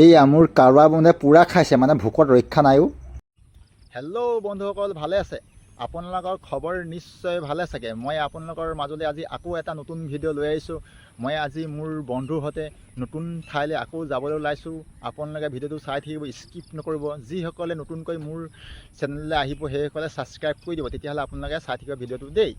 এইয়া মোৰ কাৰোবাৰ মানে পূৰা খাইছে, মানে ভোকত ৰক্ষা নাইও। হেল্ল' বন্ধুসকল, ভালে আছে? আপোনালোকৰ খবৰ নিশ্চয় ভালে চাগে। মই আপোনালোকৰ মাজলৈ আজি আকৌ এটা নতুন ভিডিঅ' লৈ আহিছোঁ। মই আজি মোৰ বন্ধুৰ সৈতে নতুন ঠাইলৈ আকৌ যাবলৈ ওলাইছোঁ। আপোনালোকে ভিডিঅ'টো চাই থাকিব, স্কিপ নকৰিব। যিসকলে নতুনকৈ মোৰ চেনেললৈ আহিব সেইসকলে ছাবস্ক্ৰাইব কৰি দিব, তেতিয়াহ'লে আপোনালোকে চাই থাকিব ভিডিঅ'টো দেই।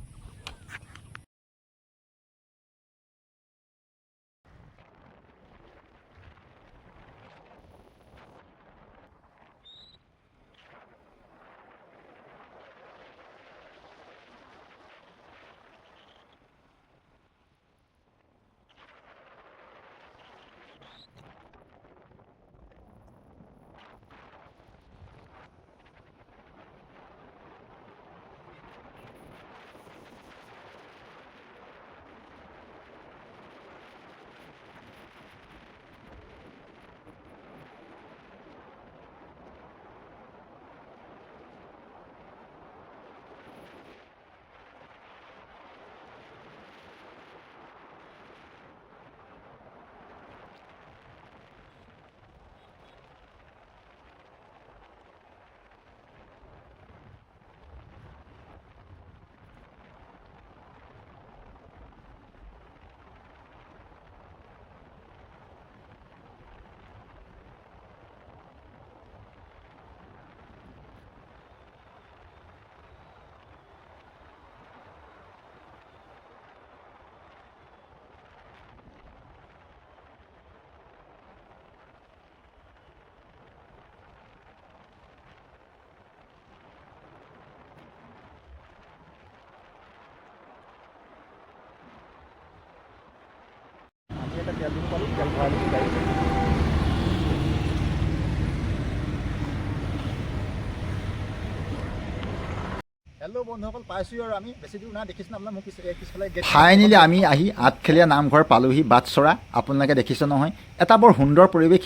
হেল্ল' বন্ধুসকল, পাইছোঁ আৰু আমি বেছি দূৰ নাই, দেখিছোঁ আপোনাৰ মোক পিছফালে। ফাইনেলি আমি আহি আঠখেলীয়া নামঘৰ পালোহি, বাটচৰা। আপোনালোকে দেখিছে নহয়, এটা বৰ সুন্দৰ পৰিৱেশ।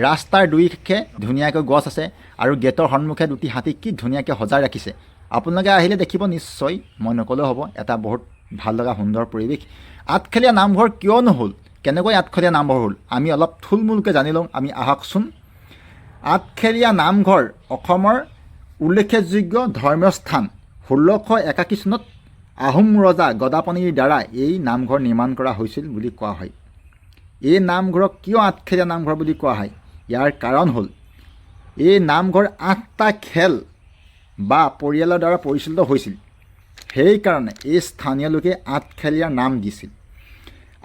ৰাস্তাৰ দুয়োকাষে ধুনীয়াকৈ গছ আছে আৰু গেটৰ সন্মুখে দুটি হাতী কি ধুনীয়াকৈ সজাই ৰাখিছে। আপোনালোকে আহিলে দেখিব নিশ্চয়, মই নক'লেও হ'ব। এটা বহুত ভাল লগা সুন্দৰ পৰিৱেশ। আঠখেলীয়া নামঘৰ কিয় নহ'ল, কেনেকৈ আঠখেলীয়া নামঘৰ হ'ল, আমি অলপ থুলমূলকৈ জানি লওঁ। আমি আহকচোন। আঠখেলীয়া নামঘৰ অসমৰ উল্লেখযোগ্য ধৰ্মীয় স্থান। 1681 চনত আহোম ৰজা গদাপাণিৰ দ্বাৰা এই নামঘৰ নিৰ্মাণ কৰা হৈছিল বুলি কোৱা হয়। এই নামঘৰক কিয় আঠখেলীয়া নামঘৰ বুলি কোৱা হয়, ইয়াৰ কাৰণ হ'ল এই নামঘৰ 8টা খেল বা পৰিয়ালৰ দ্বাৰা পৰিচালিত হৈছিল। সেইকাৰণে এই স্থানীয় লোকে আঠখেলীয়াৰ নাম দিছিল।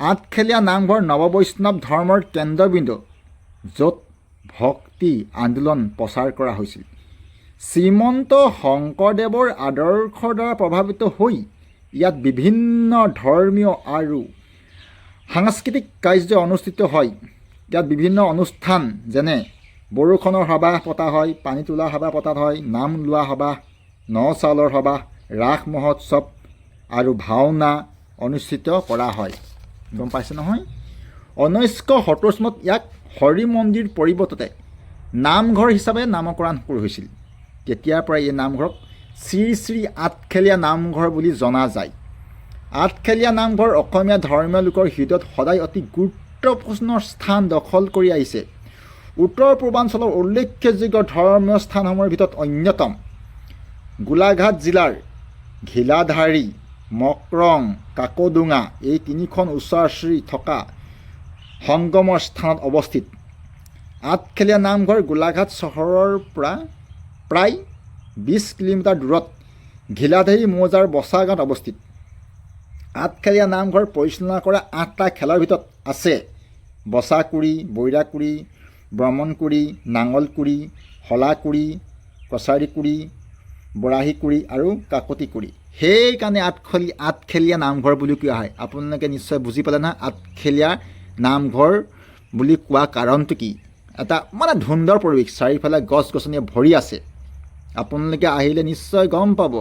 আঠখেলীয়া নামঘৰ নৱবৈষ্ণৱ ধৰ্মৰ কেন্দ্ৰবিন্দু, য'ত ভক্তি আন্দোলন প্ৰচাৰ কৰা হৈছিল। শ্ৰীমন্ত শংকৰদেৱৰ আদৰ্শৰ দ্বাৰা প্ৰভাৱিত হৈ ইয়াত বিভিন্ন ধৰ্মীয় আৰু সাংস্কৃতিক কাৰ্য অনুষ্ঠিত হয়। ইয়াত বিভিন্ন অনুষ্ঠান যেনে বৰষুণৰ সবাহ পতা হয়, পানী তোলা সবাহ পতা হয়, নাম লোৱা সবাহ, ন চাউলৰ সবাহ, ৰাস মহোৎসৱ আৰু ভাওনা অনুষ্ঠিত কৰা হয়। গম পাইছে নহয়? 1970 চনত ইয়াক হৰি মন্দিৰ পৰিৱৰ্ততে নামঘৰ হিচাপে নামকৰণ কৰা হৈছিল। তেতিয়াৰ পৰা এই নামঘৰক শ্ৰী শ্ৰী আঠখেলীয়া নামঘৰ বুলি জনা যায়। আঠখেলীয়া নামঘৰ অসমীয়া ধৰ্মীয় লোকৰ হৃদয়ত সদায় অতি গুৰুত্বপূৰ্ণ স্থান দখল কৰি আহিছে। উত্তৰ পূৰ্বাঞ্চলৰ উল্লেখযোগ্য ধৰ্মীয় স্থানসমূহৰ ভিতৰত অন্যতম গোলাঘাট জিলাৰ ঘিলাধাৰী, মকৰং, কাকডোঙা এই তিনিখন উচ্চাশ্ৰী থকা সংগমৰ স্থানত অৱস্থিত। আঠখেলীয়া নামঘৰ গোলাঘাট চহৰৰ পৰা প্ৰায় 20 কিলোমিটাৰ দূৰত ঘিলাধাৰী মৌজাৰ বচা গাঁৱত অৱস্থিত। আঠখেলীয়া নামঘৰ পৰিচালনা কৰা 8টা খেলৰ ভিতৰত আছে বচাকুৰি, বৈৰাকুৰি, ব্ৰহ্মণকুৰি, নাঙলকুৰি, শলাকুৰি, কছাৰীকুৰি, বৰাহীকুৰি আৰু কাকতিকুৰি। সেইকাৰণে আঠখেলীয়া নামঘৰ বুলি কোৱা হয়। আপোনালোকে নিশ্চয় বুজি পালে নহয় আঠখেলীয়া নামঘৰ বুলি কোৱা কাৰণটো কি। এটা মানে সুন্দৰ পৰিৱেশ, চাৰিওফালে গছ গছনিয়ে ভৰি আছে। আপোনালোকে আহিলে নিশ্চয় গম পাব।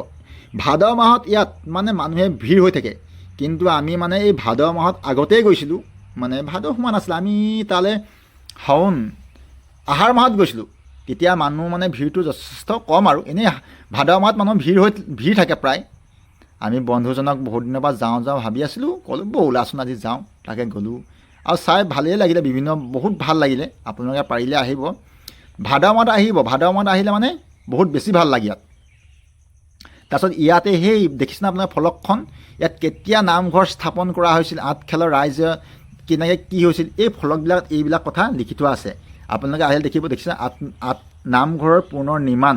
ভাদ মাহত ইয়াত মানে মানুহে ভিৰ হৈ থাকে, কিন্তু আমি মানে এই ভাদ মাহত আগতেই গৈছিলোঁ, মানে ভাদ সোমোৱা নাছিলে। আমি তালৈ শাওণ আহাৰ মাহত গৈছিলোঁ। তেতিয়া মানুহ মানে ভিৰটো যথেষ্ট কম, আৰু এনেই ভাদ মাহত মানুহ ভিৰ থাকে প্ৰায়। আমি বন্ধুজনক বহুত দিনৰ পৰা যাওঁ ভাবি আছিলোঁ, ক'লোঁ ব'লাচোন আজি যাওঁ। তাকে গ'লোঁ। আৰু চাই ভালেই লাগিলে, বহুত ভাল লাগিলে। আপোনালোকে পাৰিলে আহিব, ভাদ মাহত আহিব। ভাদ মাহত আহিলে মানে বহুত বেছি ভাল লাগে ইয়াত। তাৰপিছত ইয়াতে সেই দেখিছেনে আপোনাৰ ফলকখন, ইয়াত কেতিয়া নামঘৰ স্থাপন কৰা হৈছিল, আঠখেলৰ ৰাইজে কেনেকৈ কি হৈছিল, এই ফলকবিলাক এইবিলাক কথা লিখি থোৱা আছে। আপোনালোকে আহিলে দেখিব। দেখিছে নামঘৰৰ পুনৰ নিৰ্মাণ,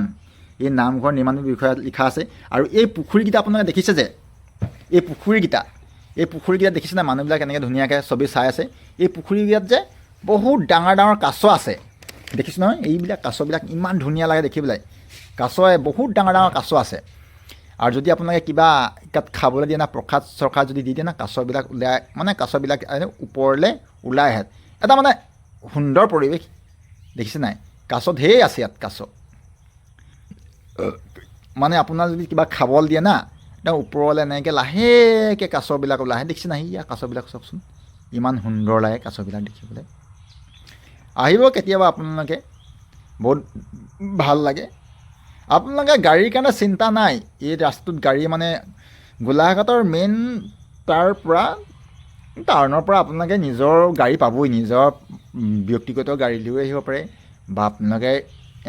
এই নামঘৰ নিৰ্মাণৰ বিষয়ে লিখা আছে। আৰু এই পুখুৰীকেইটা আপোনালোকে দেখিছে যে, এই পুখুৰীকেইটা দেখিছেনে মানুহবিলাক এনেকৈ ধুনীয়াকৈ ছবি চাই আছে। এই পুখুৰীকেইটাত যে বহুত ডাঙৰ ডাঙৰ কাছ আছে, দেখিছে নহয়। এইবিলাক কাছবিলাক ইমান ধুনীয়া লাগে দেখিবলৈ। বহুত ডাঙৰ ডাঙৰ কাছ আছে। আৰু যদি আপোনালোকে কিবা তাত খাবলৈ দিয়ে না, প্ৰসাদ যদি দি দিয়ে না, কাছবিলাক ওপৰলৈ ওলাই আহে। এটা মানে সুন্দৰ পৰিৱেশ, দেখিছে নাই। কাছ ঢেৰ আছে ইয়াত। মানে আপোনাৰ যদি কিবা খাবলৈ দিয়ে না, একদম ওপৰলৈ এনেকৈ লাহেকৈ কাছবিলাক ওলাই আহে, দেখিছে নাই। ইয়াৰ কাছবিলাক চাওকচোন, ইমান সুন্দৰ লাগে কাছবিলাক দেখিবলৈ। আহিব কেতিয়াবা আপোনালোকে, বহুত ভাল লাগে। আপোনালোকে গাড়ীৰ কাৰণে চিন্তা নাই। এই ৰাস্তাটোত গাড়ী মানে গোলাঘাটৰ মেইন টাউনৰ পৰা আপোনালোকে নিজৰ গাড়ী পাবই। নিজৰ ব্যক্তিগত গাড়ী লৈও আহিব পাৰে, বা আপোনালোকে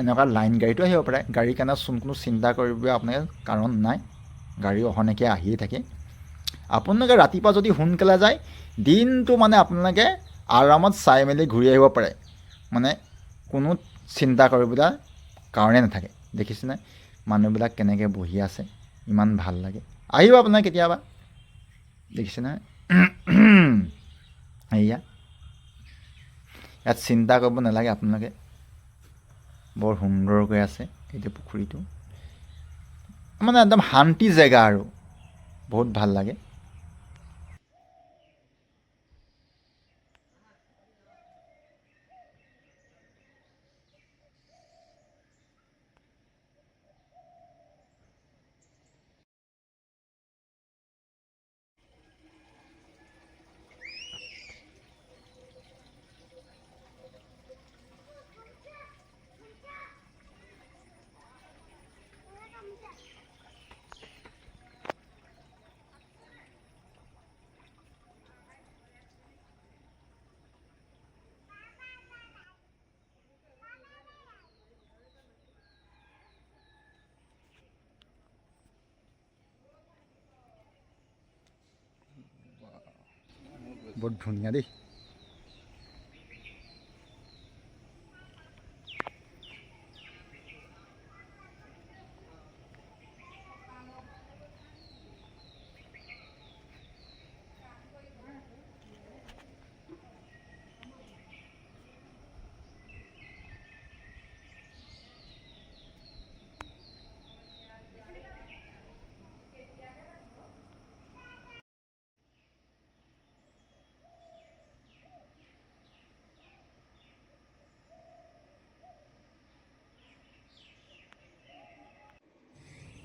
এনেকুৱা লাইন গাড়ীটো আহিব পাৰে। গাড়ীৰ কাৰণে কোনো চিন্তা কৰিব আপোনালোকে কাৰণ নাই। গাড়ী অহৰ্নিশে আহিয়ে থাকে। আপোনালোকে ৰাতিপুৱা যদি সোনকালে যায়, দিনটো মানে আপোনালোকে আৰামত চাই মেলি ঘূৰি আহিব পাৰে। মানে কোনো চিন্তা কৰিবলৈ কাৰণেই নাথাকে। দেখিছেনে মানুহবিলাক কেনেকৈ বহি আছে, ইমান ভাল লাগে। আহিব আপোনাক কেতিয়াবা, দেখিছেনে। ইয়াত চিন্তা কৰিব নালাগে আপোনালোকে, বৰ সুন্দৰকৈ আছে এইটো পুখুৰীটো। মানে একদম শান্তি জেগা আৰু বহুত ভাল লাগে। বহুত ধুনীয়া দেই।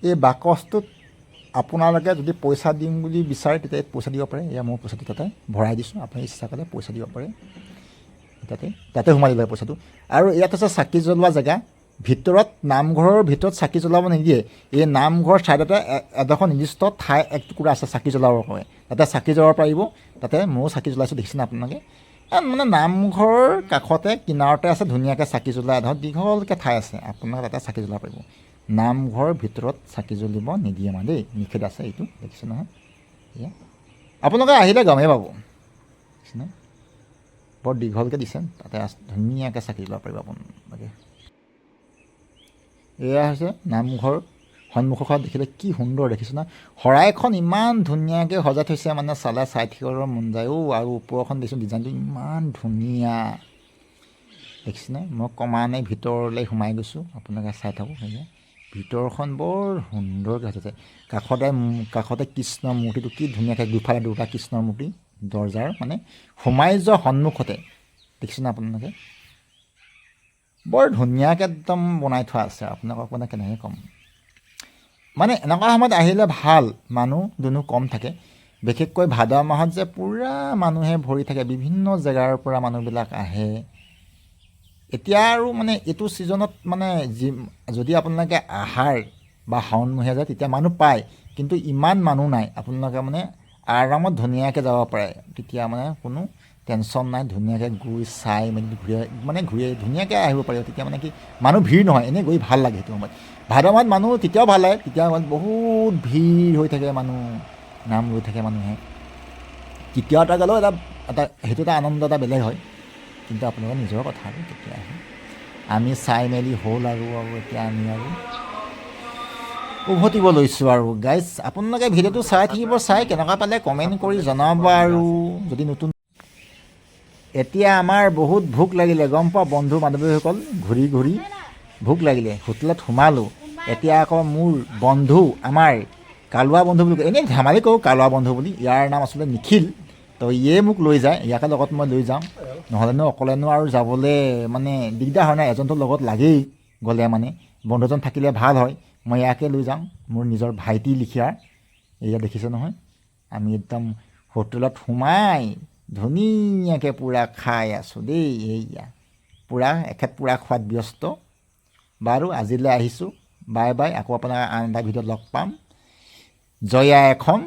এই বাকচটোত আপোনালোকে যদি পইচা দিম বুলি বিচাৰে, তেতিয়া পইচা দিব পাৰে। এয়া মোৰ পইচাটো তাতে ভৰাই দিছোঁ, আপুনি ইচ্ছা কৰিলে পইচা দিব পাৰে। তাতে সোমাই দিব লাগে পইচাটো। আৰু ইয়াত আছে চাকি জ্বলোৱা জেগা। ভিতৰত, নামঘৰৰ ভিতৰত চাকি জ্বলাব নিদিয়ে। এই নামঘৰ ছাইডতে এডোখৰ নিৰ্দিষ্ট ঠাই একটুকুৰা আছে চাকি জ্বলাবৰ কাৰণে, তাতে চাকি জ্বলাব পাৰিব। তাতে ময়ো চাকি জ্বলাইছোঁ, দেখিছেনে আপোনালোকে। মানে নামঘৰৰ কাষতে কিনাৰতে আছে, ধুনীয়াকৈ চাকি জ্বলা এডোখৰ দীঘলকৈ ঠাই আছে, আপোনালোকে তাতে চাকি জ্বলাব পাৰিব। নামঘৰৰ ভিতৰত চাকি জ্বলিব নিদিয়ে মানে দেই, নিষেধ আছে এইটো, দেখিছে নহয়। এয়া আপোনালোকে আহিলে গমেই পাব, দেখিছেনে। বৰ দীঘলকৈ দিছে, তাতে ধুনীয়াকৈ চাকি জ্বলাব পাৰিব আপোনালোকে। এয়া হৈছে নামঘৰ সন্মুখত, দেখিলে কি সুন্দৰ, দেখিছে না। শৰাইখন ইমান ধুনীয়াকৈ সজাই থৈছে, মানে চাই থাকিবৰ মন যায়। আৰু ওপৰখন দেখিছোঁ ডিজাইনটো ইমান ধুনীয়া, দেখিছেনে। মই ক্ৰমান্বয়ে ভিতৰলৈ সোমাই গৈছোঁ, আপোনালোকে চাই থাকক। সেয়া ভিতৰখন বৰ সুন্দৰকৈ সজাইছে। কাষতে কৃষ্ণৰ মূৰ্তিটো কি ধুনীয়াকৈ, দুফালে দুটা কৃষ্ণৰ মূৰ্তি দৰ্জাৰ মানে সোমাই যোৱা সন্মুখতে, দেখিছেনে আপোনালোকে। বৰ ধুনীয়াকৈ একদম বনাই থোৱা আছে। আপোনালোকক মানে কেনেকৈ ক'ম, মানে এনেকুৱা সময়ত আহিলে ভাল, মানুহ দুনুহ কম থাকে। বিশেষকৈ ভাদ মাহত যে পূৰা মানুহে ভৰি থাকে, বিভিন্ন জেগাৰ পৰা মানুহবিলাক আহে। এতিয়া আৰু মানে এইটো ছিজনত মানে যদি আপোনালোকে আহাৰ বা শাওণমহীয়া যায়, তেতিয়া মানুহ পায়, কিন্তু ইমান মানুহ নাই। আপোনালোকে মানে আৰামত ধুনীয়াকৈ যাব পাৰে, তেতিয়া মানে কোনো টেনশ্যন নাই, ধুনীয়াকৈ গৈ চাই মেলি ঘূৰি ধুনীয়াকৈ আহিব পাৰিব। তেতিয়া মানে কি মানুহ ভিৰ নহয়, এনেই গৈ ভাল লাগে সেইটো সময়ত। ভাদ মাহত মানুহ তেতিয়াও ভাল লাগে, তেতিয়া সময়ত বহুত ভিৰ হৈ থাকে, মানুহ নাম লৈ থাকে মানুহে। তেতিয়াও এটা গ'লেও এটা সেইটো এটা আনন্দ এটা বেলেগ হয়। কিন্তু আপোনালোকৰ নিজৰ কথা আৰু কেতিয়া আহে। আমি চাই মেলি হ'ল আৰু এতিয়া আমি আৰু উভতিব লৈছোঁ আৰু গাইজ। আপোনালোকে ভিডিঅ'টো চাই থাকিব, চাই কেনেকুৱা পালে কমেণ্ট কৰি জনাব আৰু যদি নতুন। এতিয়া আমাৰ বহুত ভোক লাগিলে গম পাওঁ বন্ধু বান্ধৱীসকল, ঘূৰি ঘূৰি ভোক লাগিলে, হোটেলত সোমালোঁ। এতিয়া আকৌ মোৰ বন্ধু, আমাৰ কালুৱা বন্ধু বুলি কয়, এনেই ধেমালি কৰোঁ কালুৱা বন্ধু বুলি, ইয়াৰ নাম আচলতে নিখিল। তো ইয়ে মোক লৈ যায়, ইয়াকে লগত মই লৈ যাওঁ, নহ'লেনো অকলেনো আৰু যাবলৈ মানে দিগদাৰ হয় নাই, এজনটো লগত লাগেই গ'লে মানে, বন্ধুজন থাকিলে ভাল হয়। মই ইয়াকে লৈ যাওঁ, মোৰ নিজৰ ভাইটি লিখীয়া। এয়া দেখিছে নহয়, আমি একদম হোটেলত সোমাই ধুনীয়াকৈ পূৰা খাই আছোঁ দেই। এইয়া পূৰা এখেত পূৰা খোৱাত ব্যস্ত। বাৰু আজিলৈ আহিছোঁ, বাই বাই। আকৌ আপোনাৰ আন এটা ভিডিঅ'ত লগ পাম। জয়া এখন